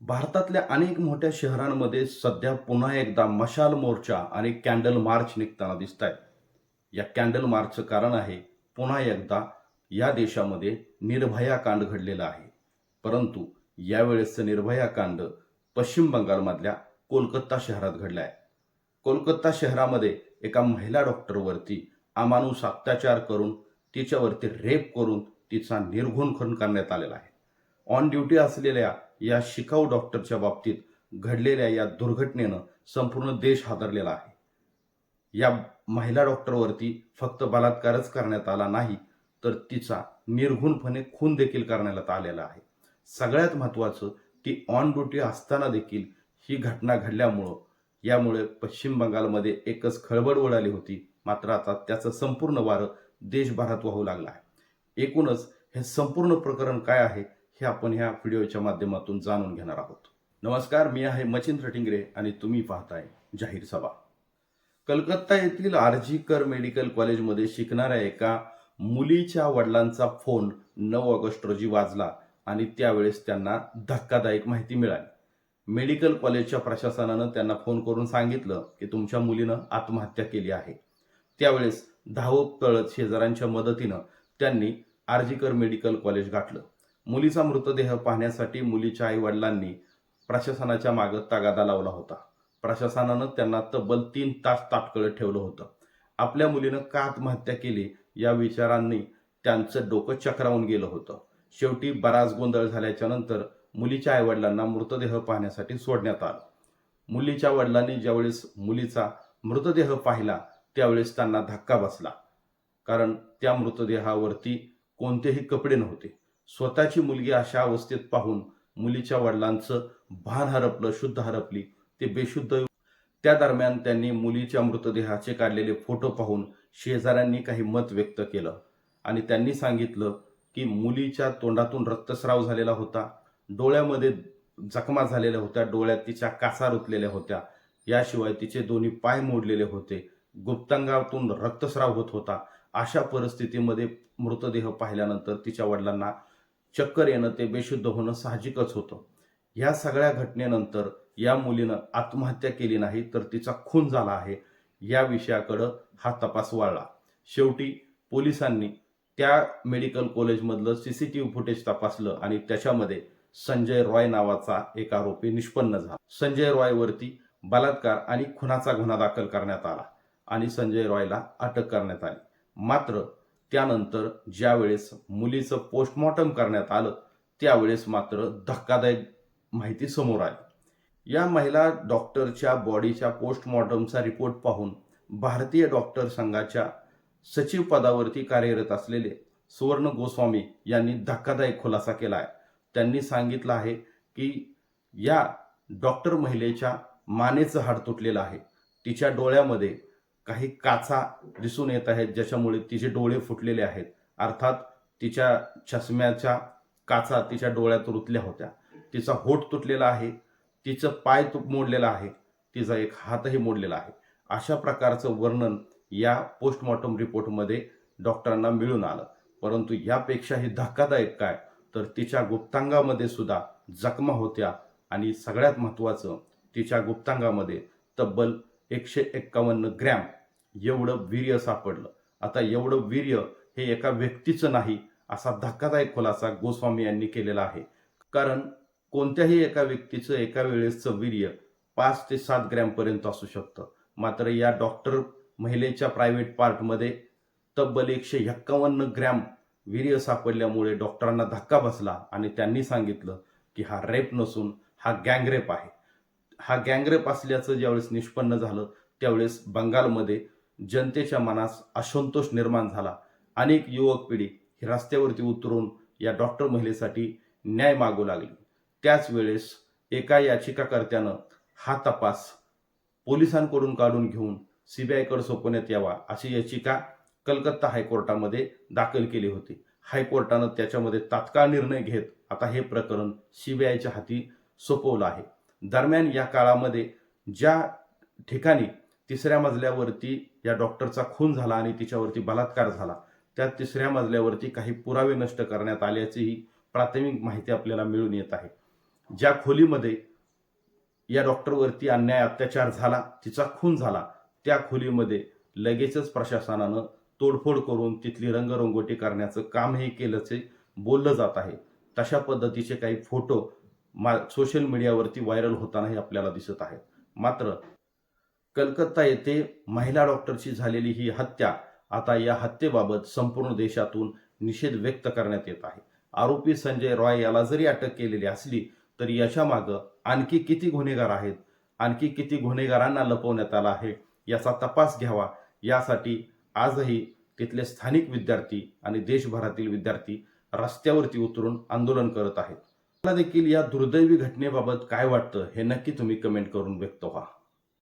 भारतातल्या अनेक मोठ्या शहरांमध्ये सध्या पुन्हा एकदा मशाल मोर्चा आणि कॅन्डल मार्च निघताना दिसत आहेत. या कॅन्डल मार्चचं कारण आहे पुन्हा एकदा या देशामध्ये निर्भया कांड घडलेलं आहे. परंतु यावेळेसचं निर्भया कांड पश्चिम बंगालमधल्या कोलकाता शहरात घडलं आहे. कोलकाता शहरामध्ये एका महिला डॉक्टरवरती अमानुष अत्याचार करून तिच्यावरती रेप करून तिचा निर्घृण करण्यात आलेला आहे. ऑन ड्युटी असलेल्या या शिकाऊ डॉक्टरच्या बाबतीत घडलेल्या या दुर्घटनेनं संपूर्ण देश हादरलेला आहे. या महिला डॉक्टरवरती फक्त बलात्कारच करण्यात आला नाही, तर तिचा निर्घृणपणे खून देखील करण्यात आलेला आहे. सगळ्यात महत्त्वाचं, ती ऑन ड्युटी असताना देखील ही घटना घडल्यामुळं यामुळे पश्चिम बंगालमध्ये एकच खळबळ उडाली होती. मात्र आता त्याचं संपूर्ण वारं देशभरात वाहू लागलं आहे. एकूणच हे संपूर्ण प्रकरण काय आहे हे आपण ह्या व्हिडिओच्या माध्यमातून जाणून घेणार आहोत. नमस्कार, मी आहे मचिंद्र टिंगरे आणि तुम्ही पाहताय जाहीर सभा. कलकत्ता येथील आरजी मेडिकल कॉलेजमध्ये शिकणाऱ्या एका मुलीच्या वडिलांचा फोन 9 ऑगस्ट रोजी वाजला आणि त्यावेळेस त्यांना धक्कादायक माहिती मिळाली. मेडिकल कॉलेजच्या प्रशासनानं त्यांना फोन करून सांगितलं की तुमच्या मुलीनं आत्महत्या केली आहे. त्यावेळेस धावत पळत शेजाऱ्यांच्या मदतीनं त्यांनी आरजी मेडिकल कॉलेज गाठलं. मुलीचा मृतदेह पाहण्यासाठी मुलीच्या आईवडिलांनी प्रशासनाच्या मागे तगादा लावला होता. प्रशासनानं त्यांना तब्बल 3 तास ताटकळत ठेवलं होतं. आपल्या मुलीनं का आत्महत्या केली या विचारांनी त्यांचं डोकं चक्रावून गेलं होतं. शेवटी बराच गोंधळ झाल्याच्या नंतर मुलीच्या आईवडिलांना मृतदेह पाहण्यासाठी सोडण्यात आलं. मुलीच्या वडिलांनी ज्यावेळेस मुलीचा मृतदेह पाहिला त्यावेळेस त्यांना धक्का बसला, कारण त्या मृतदेहावरती कोणतेही कपडे नव्हते. स्वतःची मुलगी अशा अवस्थेत पाहून मुलीच्या वडिलांचं भान हरपलं, शुद्ध हरपली, ते बेशुद्ध. त्या दरम्यान त्यांनी मुलीच्या मृतदेहाचे काढलेले फोटो पाहून शेजाऱ्यांनी काही मत व्यक्त केलं आणि त्यांनी सांगितलं की मुलीच्या तोंडातून रक्तस्राव झालेला होता, डोळ्यामध्ये जखमा झालेल्या होत्या, डोळ्यात तिच्या काचा रुतलेल्या होत्या, याशिवाय तिचे दोन्ही पाय मोडलेले होते, गुप्तांगातून रक्तस्राव होत होता. अशा परिस्थितीमध्ये मृतदेह पाहिल्यानंतर तिच्या वडिलांना चक्कर येणं, ते बेशुद्ध होणं साहजिकच होतं. या सगळ्या घटनेनंतर या मुलीनं आत्महत्या केली नाही, तर तिचा खून झाला आहे, या विषयाकडं हा तपास वळला. शेवटी पोलिसांनी त्या मेडिकल कॉलेजमधलं सीसीटीव्ही फुटेज तपासलं आणि त्याच्यामध्ये संजय रॉय नावाचा एक आरोपी निष्पन्न झाला. संजय रॉयवरती बलात्कार आणि खुनाचा गुन्हा दाखल करण्यात आला आणि संजय रॉयला अटक करण्यात आली. मात्र त्यानंतर ज्यावेळेस मुलीचं पोस्टमॉर्टम करण्यात आलं त्यावेळेस मात्र धक्कादायक माहिती समोर आली. या महिला डॉक्टरच्या बॉडीच्या पोस्टमॉर्टमचा रिपोर्ट पाहून भारतीय डॉक्टर संघाच्या सचिव पदावरती कार्यरत असलेले सुवर्ण गोस्वामी यांनी धक्कादायक खुलासा केला आहे. त्यांनी सांगितलं आहे की या डॉक्टर महिलेच्या मानेचं हाड तुटलेलं आहे, तिच्या डोळ्यामध्ये काही काचा दिसून येत आहेत ज्याच्यामुळे तिचे डोळे फुटलेले आहेत. अर्थात तिच्या चष्म्याच्या काचा तिच्या डोळ्यात रुतल्या होत्या, तिचा होठ तुटलेला आहे, तिचं पाय मोडलेला आहे, तिचा एक हातही मोडलेला आहे. अशा प्रकारचं वर्णन या पोस्टमॉर्टम रिपोर्टमध्ये डॉक्टरांना मिळून आलं. परंतु यापेक्षाही धक्कादायक काय, तर तिच्या गुप्तांगामध्ये सुद्धा जखमा होत्या आणि सगळ्यात महत्त्वाचं, तिच्या गुप्तांगामध्ये तब्बल 151 ग्रॅम एवढं वीर्य सापडलं. आता एवढं वीर्य हे एका व्यक्तीचं नाही, असा धक्कादायक खुलासा गोस्वामी यांनी केलेला आहे. कारण कोणत्याही एका व्यक्तीचं एका वेळेसचं वीर्य 5 ते 7 ग्रॅम पर्यंत असू शकतं. मात्र या डॉक्टर महिलेच्या प्रायव्हेट पार्टमध्ये तब्बल 151 ग्रॅम वीर्य सापडल्यामुळे डॉक्टरांना धक्का बसला आणि त्यांनी सांगितलं की हा रेप नसून हा गँगरेप आहे. हा गँगरेप असल्याचं ज्यावेळेस निष्पन्न झालं त्यावेळेस बंगालमध्ये जनतेच्या मनास असंतोष निर्माण झाला. अनेक युवक पिढी ही रस्त्यावरती उतरून या डॉक्टर महिलेसाठी न्याय मागू लागली. त्याच वेळेस एका याचिकाकर्त्यानं हा तपास पोलिसांकडून काढून घेऊन सीबीआयकडे सोपवण्यात यावा अशी याचिका कलकत्ता हायकोर्टामध्ये दाखल केली होती. हायकोर्टानं त्याच्यामध्ये तात्काळ निर्णय घेत आता हे प्रकरण सीबीआयच्या हाती सोपवलं आहे. दरम्यान या काळामध्ये ज्या ठिकाणी 3ऱ्या मजल्यावरती या डॉक्टरचा खून झाला आणि तिच्यावरती बलात्कार झाला, त्या 3ऱ्या मजल्यावरती काही पुरावे नष्ट करण्यात आल्याचीही प्राथमिक माहिती आपल्याला मिळून येत आहे. ज्या खोलीमध्ये या डॉक्टरवरती अन्याय अत्याचार झाला, तिचा खून झाला, त्या खोलीमध्ये लगेचच प्रशासनानं तोडफोड करून तिथली रंगरंगोटी करण्याचं कामही केल्याचे बोललं जात आहे. तशा पद्धतीचे काही फोटो सोशल मीडियावरती व्हायरल होतानाही आपल्याला दिसत आहेत. मात्र कलकत्ता येथे महिला डॉक्टरची झालेली ही हत्या, आता या हत्येबाबत संपूर्ण देशातून निषेध व्यक्त करण्यात येत आहे. आरोपी संजय रॉय याला जरी अटक केलेली असली तरी याच्या मागं आणखी किती गुन्हेगार आहेत, आणखी किती गुन्हेगारांना लपवण्यात आलं आहे याचा तपास घ्यावा, यासाठी आजही तिथले स्थानिक विद्यार्थी आणि देशभरातील विद्यार्थी रस्त्यावरती उतरून आंदोलन करत आहेत. मला देखील या दुर्दैवी घटनेबाबत काय वाटतं हे नक्की तुम्ही कमेंट करून व्यक्त व्हा.